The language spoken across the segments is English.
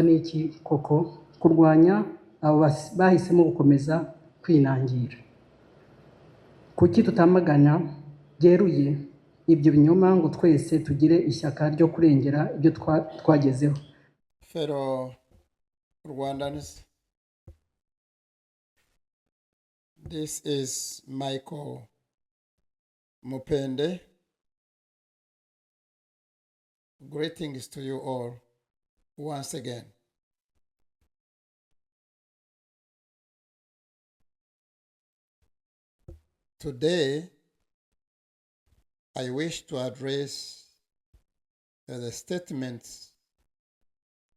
N'iki koko kurwanya abo bahisemo gukomeza kwinangira? Kuki tutamagana byeruye ibyo binyoma ngo twese tugire ishyaka ryo kurengera ibyo twagezeho? Fellow Rwandans, this is Michael Mupende. Greetings to you all once again. Today, I wish to address the statements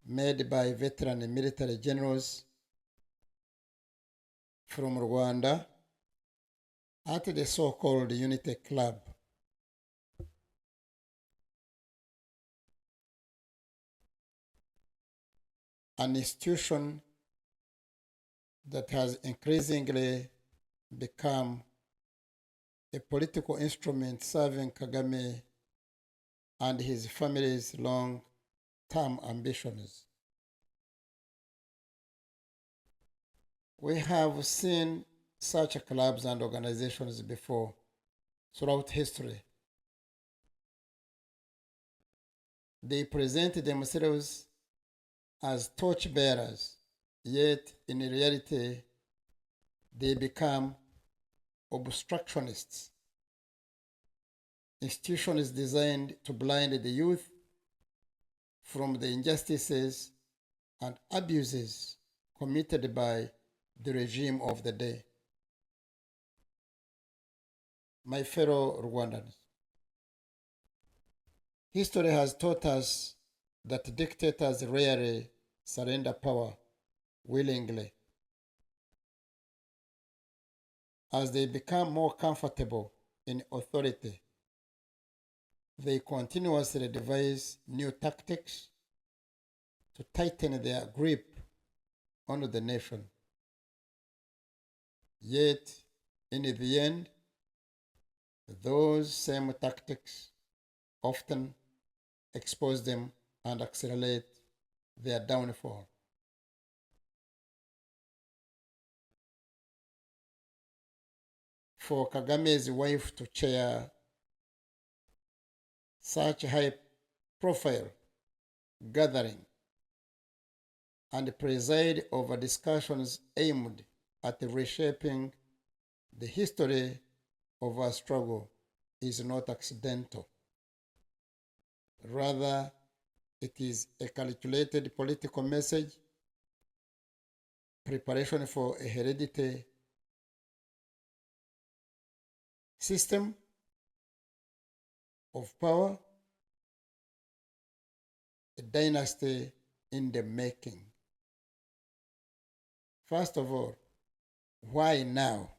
made by veteran military generals from Rwanda at the so-called Unity Club. An institution that has increasingly become a political instrument serving Kagame and his family's long-term ambitions. We have seen such clubs and organizations before throughout history. They present themselves as torchbearers, yet in reality, they become obstructionists. Institutions designed to blind the youth from the injustices and abuses committed by the regime of the day. My fellow Rwandans, history has taught us that dictators rarely surrender power willingly. As they become more comfortable in authority, they continuously devise new tactics to tighten their grip on the nation. Yet, in the end, those same tactics often expose them and accelerate their downfall. For Kagame's wife to chair such high-profile gathering and preside over discussions aimed at reshaping the history of our struggle is not accidental. Rather, it is a calculated political message, preparation for a hereditary system of power, a dynasty in the making. First of all, why now?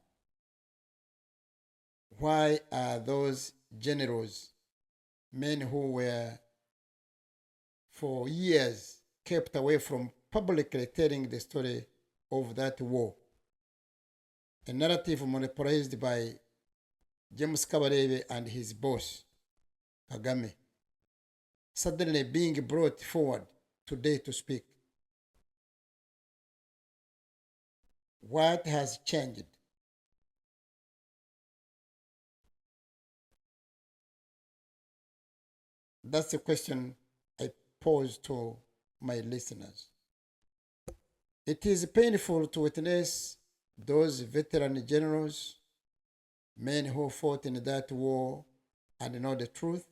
Why are those generals, men who were for years kept away from publicly telling the story of that war, a narrative monopolized by James Kabarebe and his boss, Kagame, suddenly being brought forward today to speak? What has changed? That's the question I pose to my listeners. It is painful to witness those veteran generals, men who fought in that war and know the truth,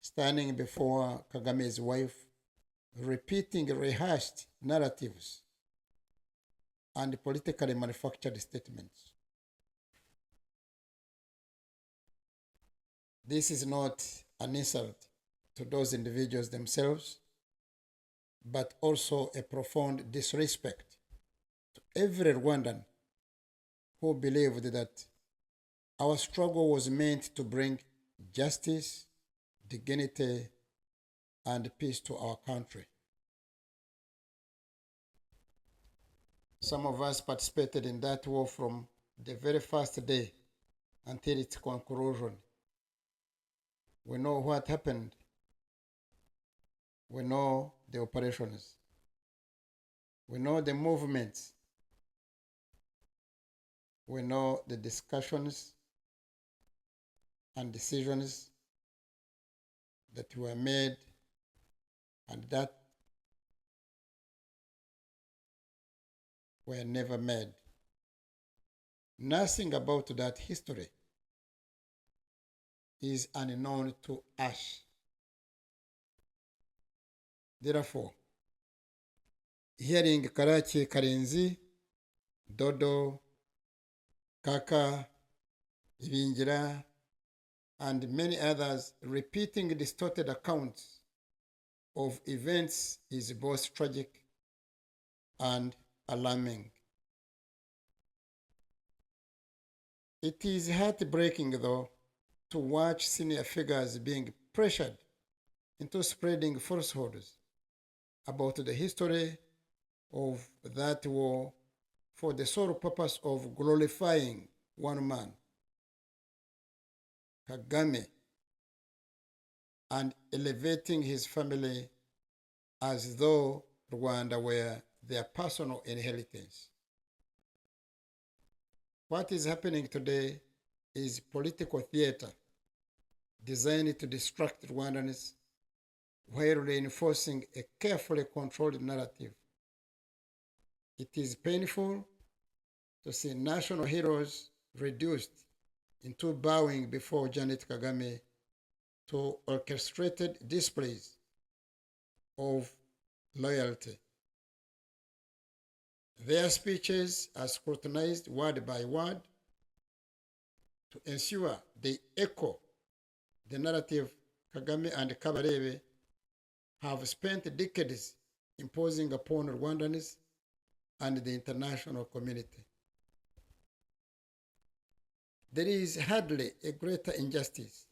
standing before Kagame's wife, repeating rehearsed narratives and politically manufactured statements. This is not an insult to those individuals themselves, but also a profound disrespect to every Rwandan who believed that our struggle was meant to bring justice, dignity, and peace to our country. Some of us participated in that war from the very first day until its conclusion. We know what happened. We know the operations. We know the movements. We know the discussions and decisions that were made and that were never made. Nothing about that history is unknown to us. Therefore, hearing K.Karenzi, Dodo, Kaka, Ibingira, and many others repeating distorted accounts of events is both tragic and alarming. It is heartbreaking, though, to watch senior figures being pressured into spreading falsehoods about the history of that war for the sole purpose of glorifying one man, Kagame, and elevating his family as though Rwanda were their personal inheritance. What is happening today is political theater designed to distract Rwandans while reinforcing a carefully controlled narrative. It is painful to see national heroes reduced into bowing before Janet Kagame to orchestrated displays of loyalty. Their speeches are scrutinized word by word to ensure they echo the narrative Kagame and Kabarebe have spent decades imposing upon Rwandans and the international community. There is hardly a greater injustice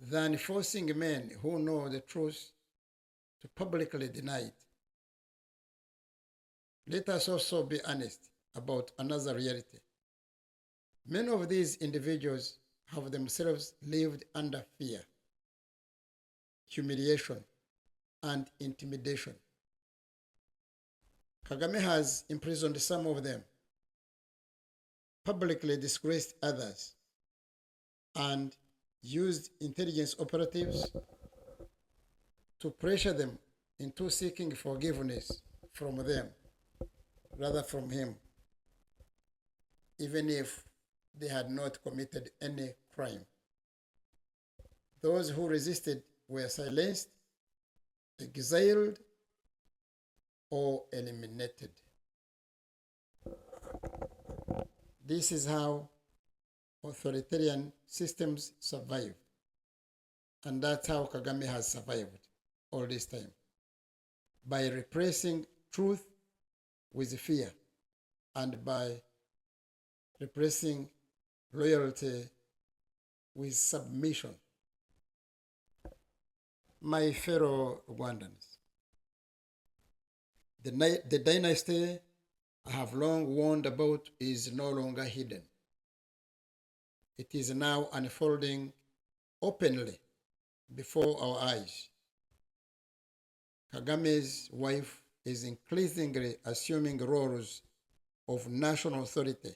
than forcing men who know the truth to publicly deny it. Let us also be honest about another reality. Many of these individuals have themselves lived under fear, humiliation, and intimidation. Kagame has imprisoned some of them, publicly disgraced others, and used intelligence operatives to pressure them into seeking forgiveness from them rather from him, even if they had not committed any crime. Those who resisted were silenced, exiled, or eliminated. This is how authoritarian systems survive. And that's how Kagame has survived all this time. By repressing truth with fear and by repressing loyalty with submission. My fellow Rwandans, the dynasty I have long warned about is no longer hidden. It is now unfolding openly before our eyes. Kagame's wife is increasingly assuming roles of national authority,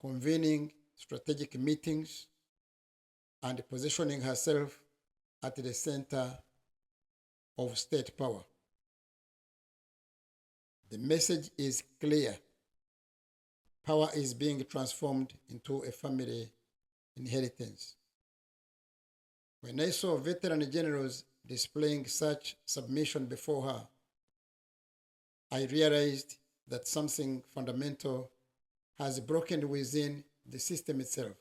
convening strategic meetings, and positioning herself at the center of state power. The message is clear. Power is being transformed into a family inheritance. When I saw veteran generals displaying such submission before her, I realized that something fundamental has broken within the system itself.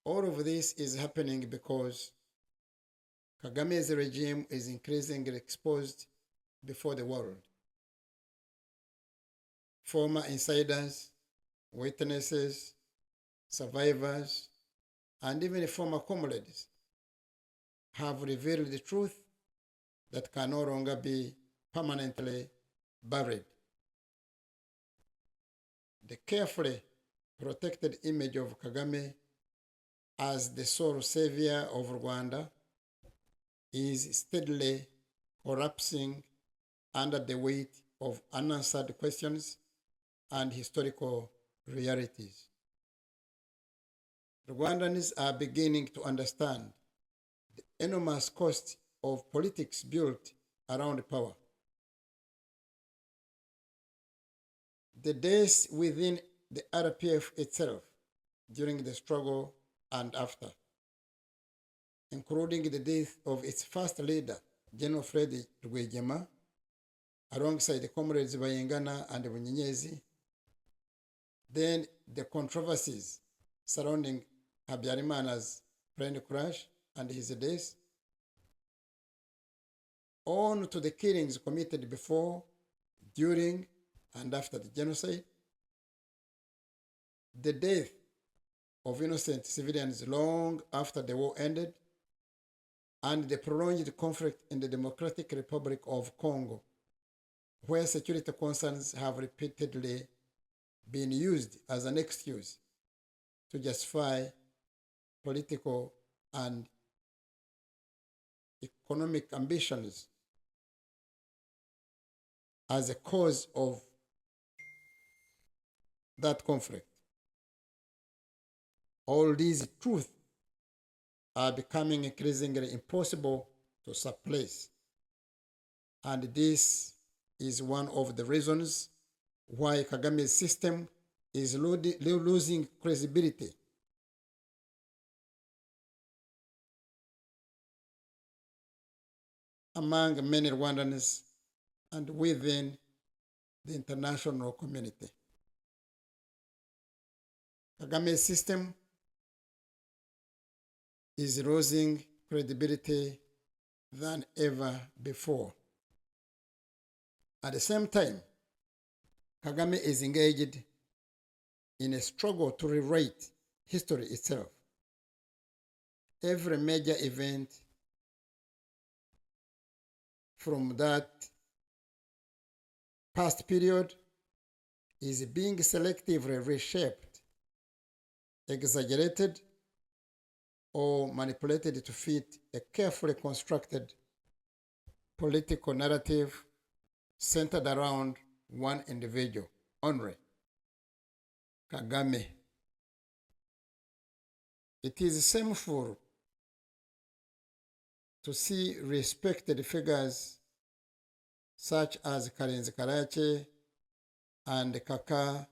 All of this is happening because Kagame's regime is increasingly exposed before the world. Former insiders, witnesses, survivors, and even former comrades have revealed the truth that can no longer be permanently buried. The carefully protected image of Kagame as the sole savior of Rwanda is steadily collapsing under the weight of unanswered questions and historical realities. Rwandans are beginning to understand the enormous cost of politics built around power. The deaths within the RPF itself during the struggle and after, including the death of its first leader, General Fred Rwigema, alongside the comrades Bayingana and Bunyenyezi, then the controversies surrounding Habyarimana's plane crash and his death, on to the killings committed before, during, and after the genocide, the death of innocent civilians long after the war ended, and the prolonged conflict in the Democratic Republic of Congo, where security concerns have repeatedly been used as an excuse to justify political and economic ambitions as a cause of that conflict. All these truths are becoming increasingly impossible to suppress, and this is one of the reasons why Kagame's system is losing credibility. Among many Rwandans and within the international community. Kagame's system is losing credibility than ever before. At the same time, Kagame is engaged in a struggle to rewrite history itself. Every major event from that past period is being selectively reshaped, exaggerated, or manipulated to fit a carefully constructed political narrative centered around one individual only, Kagame. It is shameful to see respected figures such as K.Karenzi and Kaka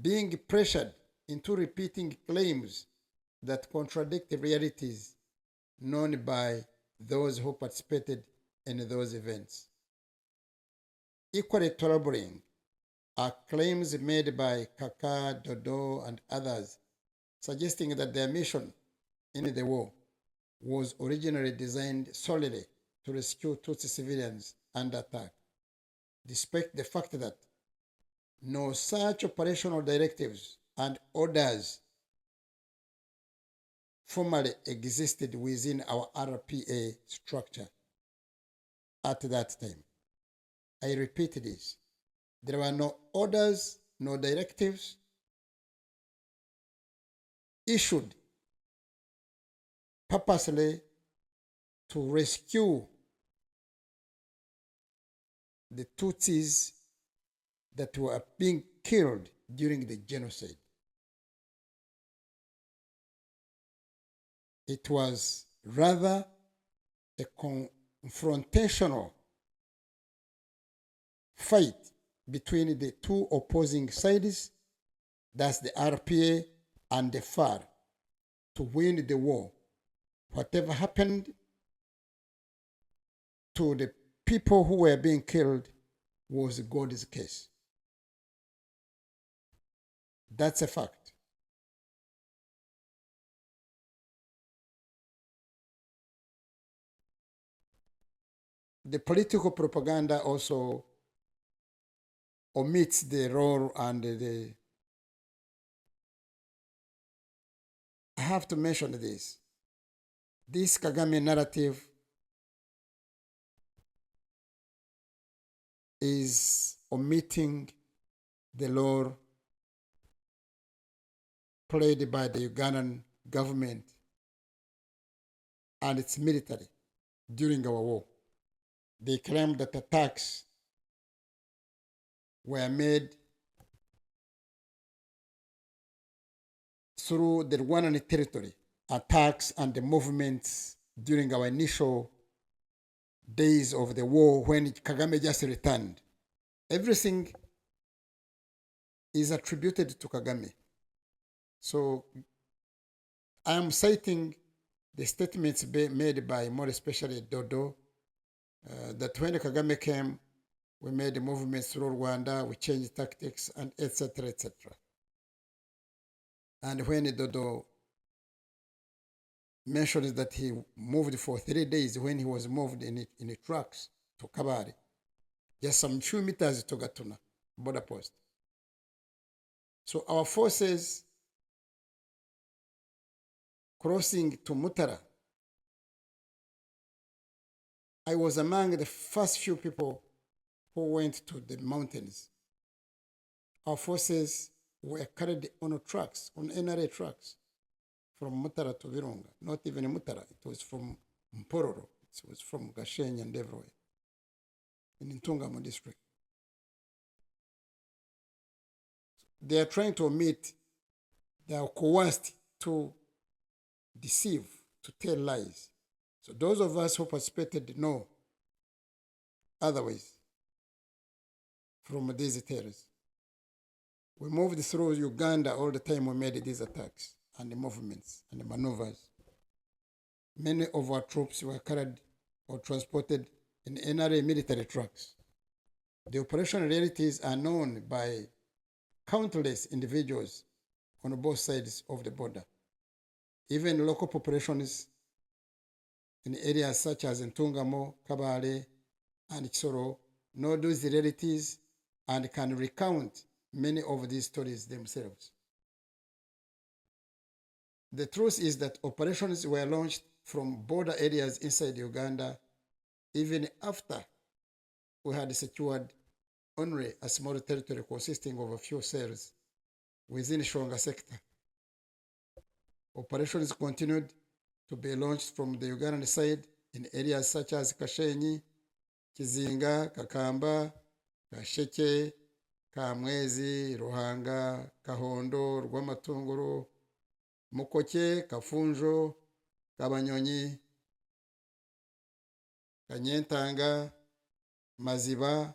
being pressured into repeating claims that contradict the realities known by those who participated in those events. Equally troubling are claims made by Kaka, Dodo, and others suggesting that their mission in the war was originally designed solely to rescue Tutsi civilians under attack, despite the fact that no such operational directives and orders formally existed within our RPA structure at that time. I repeat this. There were no orders, no directives issued purposely to rescue the Tutsis that were being killed during the genocide. It was rather a confrontational fight between the two opposing sides, that's the RPA and the FAR, to win the war. Whatever happened to the people who were being killed was God's case. That's a fact. The political propaganda also omits the role and the... I have to mention this. This Kagame narrative is omitting the role played by the Ugandan government and its military during our war. They claimed that attacks were made through the Rwandan territory, attacks and the movements during our initial days of the war when Kagame just returned. Everything is attributed to Kagame. So I am citing the statements made by, more especially Dodo, that when Kagame came, we made the movements through Rwanda, we changed tactics, and etc., etc. And when Dodo mentions that he moved for 3 days when he was moved in trucks to Kabare, just some few meters to Gatuna, border post. So our forces crossing to Mutara, I was among the first few people who went to the mountains. Our forces were carried on trucks, on NRA trucks, from Mutara to Virunga. Not even Mutara, it was from Mpororo, it was from Gashenyi and everywhere, in Ntungamo district. They are trying to omit, they are coerced to deceive, to tell lies. So those of us who participated know otherwise from these terrorists. We moved through Uganda all the time we made these attacks and the movements and the maneuvers. Many of our troops were carried or transported in NRA military trucks. The operational realities are known by countless individuals on both sides of the border. Even local populations in areas such as Ntungamo, Kabale, and Kisoro know those realities and can recount many of these stories themselves. The truth is that operations were launched from border areas inside Uganda even after we had secured only a small territory consisting of a few cells within Shonga sector. Operations continued to be launched from the Ugandan side in areas such as Kashenyi, Kizinga, Kakamba, Kasheke, Kamwezi, Ruhanga, Kahondo, Rwamatunguru, Mukoke, Kafunjo, Kabanyonyi, Kanyentanga, Maziba,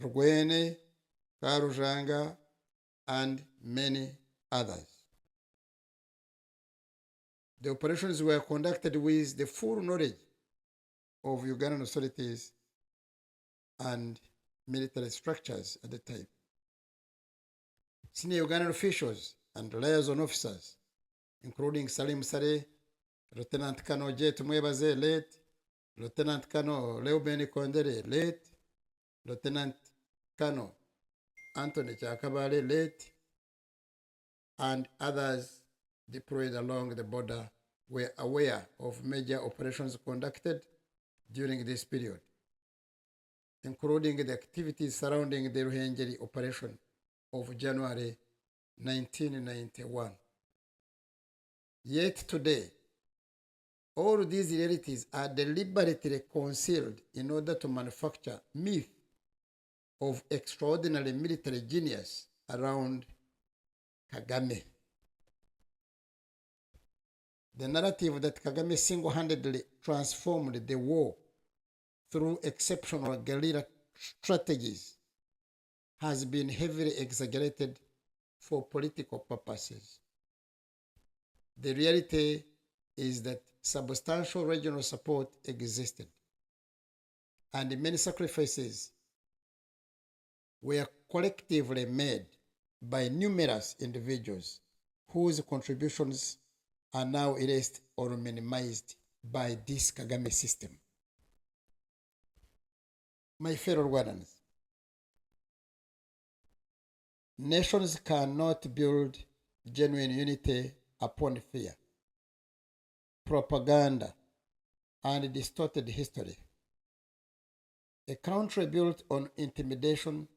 Rwene, Karujanga, and many others. The operations were conducted with the full knowledge of Ugandan authorities and military structures at the time. Senior Ugandan officials and liaison officers, including Salim Sare, Lieutenant Colonel Jet Mwebaze, late, Lieutenant Colonel Leoben Kondere, late, Lieutenant Colonel Anthony Chakabale, late, and others deployed along the border were aware of major operations conducted during this period, including the activities surrounding the Ruhengeri operation of January 1991. Yet today, all these realities are deliberately concealed in order to manufacture myth of extraordinary military genius around Kagame. The narrative that Kagame single-handedly transformed the war through exceptional guerrilla strategies has been heavily exaggerated for political purposes. The reality is that substantial regional support existed, and many sacrifices were collectively made by numerous individuals whose contributions are now erased or minimized by this Kagame system. My fellow Rwandans, nations cannot build genuine unity upon fear, propaganda, and distorted history. A country built on intimidation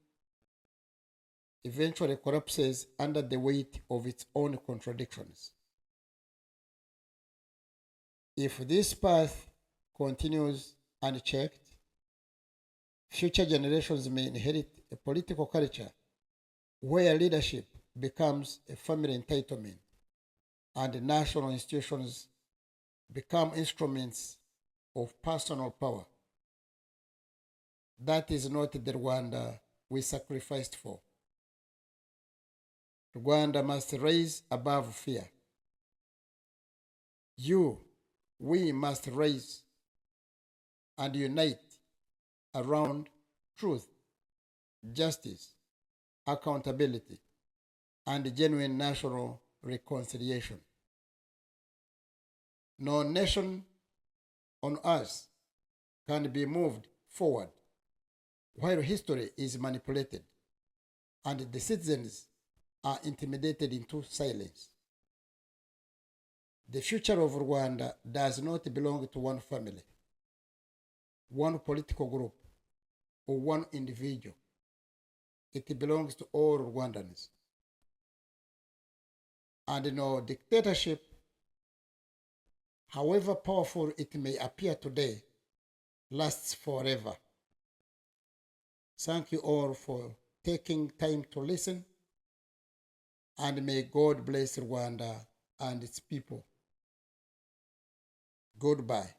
eventually collapses under the weight of its own contradictions. If this path continues unchecked, future generations may inherit a political culture where leadership becomes a family entitlement and national institutions become instruments of personal power. That is not the Rwanda we sacrificed for. Rwanda must rise above fear. We must rise and unite around truth, justice, accountability, and genuine national reconciliation. No nation on earth can be moved forward while history is manipulated and the citizens are intimidated into silence. The future of Rwanda does not belong to one family, one political group, or one individual. It belongs to all Rwandans. And no dictatorship, however powerful it may appear today, lasts forever. Thank you all for taking time to listen, and may God bless Rwanda and its people. Goodbye.